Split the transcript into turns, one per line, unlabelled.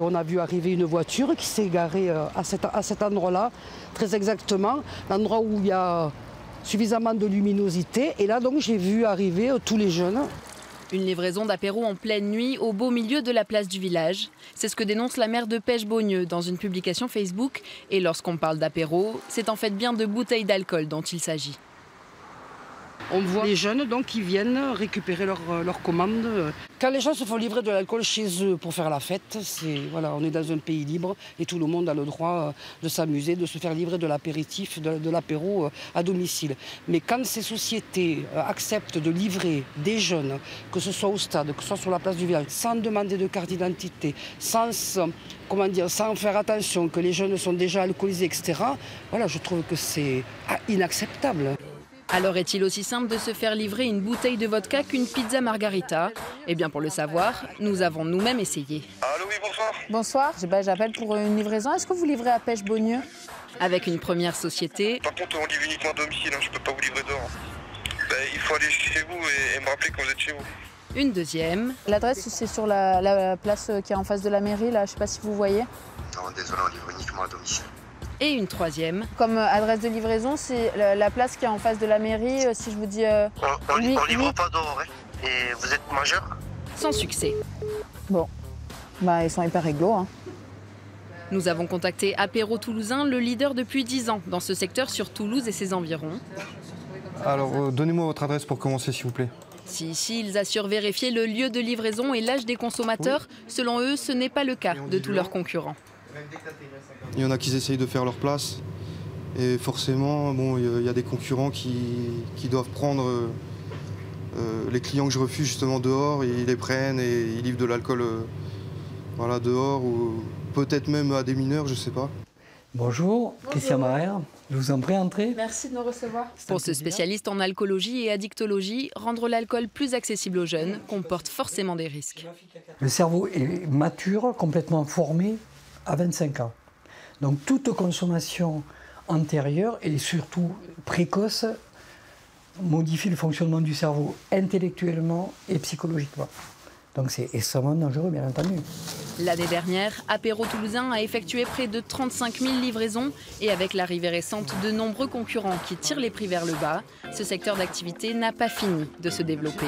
On a vu arriver une voiture qui s'est garée à cet endroit-là, très exactement, l'endroit où il y a suffisamment de luminosité. Et là, donc, j'ai vu arriver tous les jeunes.
Une livraison d'apéro en pleine nuit au beau milieu de la place du village. C'est ce que dénonce la maire de Pêche-Beaugneux dans une publication Facebook. Et lorsqu'on parle d'apéro, c'est en fait bien de bouteilles d'alcool dont il s'agit.
On voit les jeunes donc, qui viennent récupérer leur commande. Quand les gens se font livrer de l'alcool chez eux pour faire la fête, voilà, on est dans un pays libre et tout le monde a le droit de s'amuser, de se faire livrer de l'apéritif, de l'apéro à domicile. Mais quand ces sociétés acceptent de livrer des jeunes, que ce soit au stade, que ce soit sur la place du village, sans demander de carte d'identité, sans faire attention que les jeunes sont déjà alcoolisés, etc., voilà, je trouve que c'est inacceptable.
Alors est-il aussi simple de se faire livrer une bouteille de vodka qu'une pizza margarita? Eh bien pour le savoir, nous avons nous-mêmes essayé.
Allô, oui, bonsoir.
Bonsoir, j'appelle pour une livraison. Est-ce que vous livrez à Pêche-Beaugneux?
Avec une première société.
Par contre, on livre uniquement à domicile, je ne peux pas vous livrer dehors. Il faut aller chez vous et me rappeler quand vous êtes chez vous.
Une deuxième.
L'adresse, c'est sur la place qui est en face de la mairie, là, je ne sais pas si vous voyez.
Non, désolé, on livre uniquement à domicile.
Et une troisième.
Comme adresse de livraison, c'est la place qui est en face de la mairie, si je vous dis...
On livre pas dehors, hein. Et vous êtes majeur?
Sans succès.
Bon, ils sont hyper réglo, hein.
Nous avons contacté Apéro Toulousain, le leader depuis 10 ans dans ce secteur sur Toulouse et ses environs.
Alors, donnez-moi votre adresse pour commencer, s'il vous plaît.
Si ici, ils assurent vérifier le lieu de livraison et l'âge des consommateurs, selon eux, ce n'est pas le cas de tous leurs concurrents.
Il y en a qui essayent de faire leur place. Et forcément, il y a des concurrents qui doivent prendre les clients que je refuse justement dehors, et ils les prennent et ils livrent de l'alcool dehors, ou peut-être même à des mineurs, je ne sais pas.
Bonjour, Christian Maher, je vous en prie, entrez.
Merci de nous recevoir.
Pour ce spécialiste en alcoolologie et addictologie, rendre l'alcool plus accessible aux jeunes comporte forcément des risques.
Le cerveau est mature, complètement formé à 25 ans. Donc toute consommation antérieure et surtout précoce modifie le fonctionnement du cerveau intellectuellement et psychologiquement. Donc c'est extrêmement dangereux, bien entendu.
L'année dernière, Apéro Toulousain a effectué près de 35 000 livraisons et avec l'arrivée récente de nombreux concurrents qui tirent les prix vers le bas, ce secteur d'activité n'a pas fini de se développer.